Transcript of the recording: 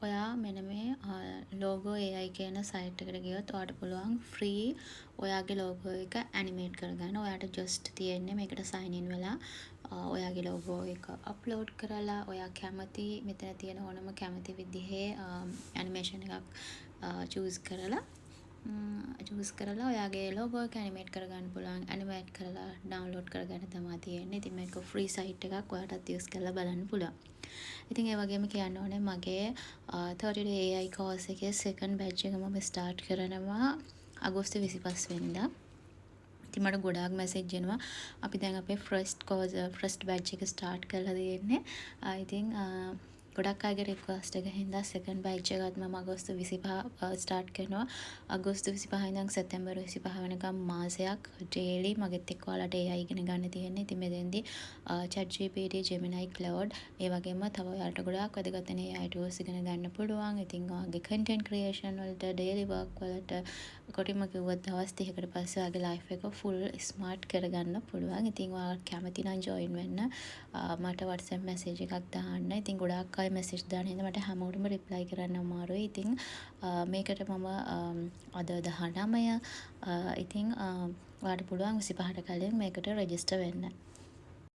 ඔයා මෙන්න මේ logo AI කියන සයිට් එකට ගියොත් ඔයාට පුළුවන් ෆ්‍රී ඔයාගේ logo එක ඇනිමේට් කරගන්න. ඔයාට just තියෙන්නේ මේකට sign in වෙලා ඔයාගේ logo එක upload කරලා ඔයා කැමති මෙතන තියෙන ඕනම කැමති විදිහේ animation එකක් choose කරලා ඔයාගේ logo එක animate කරගන්න පුළුවන්. animate කරලා download කරගන්න තමයි තියෙන්නේ. ඉතින් මේක free site එකක්. ඔයාටත් use කරලා බලන්න පුළුවන්. ඉතින් ඒ වගේම කියන්න ඕනේ මගේ 30 day AI course එකේ second batch එක මම start කරනවා අගෝස්තු 25 වෙනිදා. ඉතින් මට ගොඩාක් message එනවා අපි දැන් අපේ first batch එක start කරලා තියෙන්නේ. ඉතින් ගොඩක් අයගේ request එක හින්දා second batch එකත් මම අගෝස්තු 25 start කරනවා. අගෝස්තු 25 ඉඳන් සැප්තැම්බර් 25 වෙනකම් මාසයක් daily මගෙත් එක්ක ඔයාලට AI ඉගෙන ගන්න තියෙන්නේ. ඉතින් මෙතෙන්දී ChatGPT, Gemini, Claude ඒ වගේම තව ඔයාලට ගොඩාක් වැදගත් වෙන AI tools ඉගෙන ගන්න පුළුවන්. ඉතින් ඔයාගේ content creation වලට, daily work වලට කොටිම කිව්වොත් දවස් 30කට පස්සේ ඔයාගේ life එක full smart කරගන්න පුළුවන්. ඉතින් ඔයාලා කැමති නම් join වෙන්න මට WhatsApp message එකක් දාන්න. ඉතින් ගොඩාක් අය message දාන හින්දා මට හැමෝටම reply කරන්න අමාරුයි. ඉතින් මේකට මම අද 19 ඉතින් ඔයාලට පුළුවන් 25ට කලින් මේකට register වෙන්න.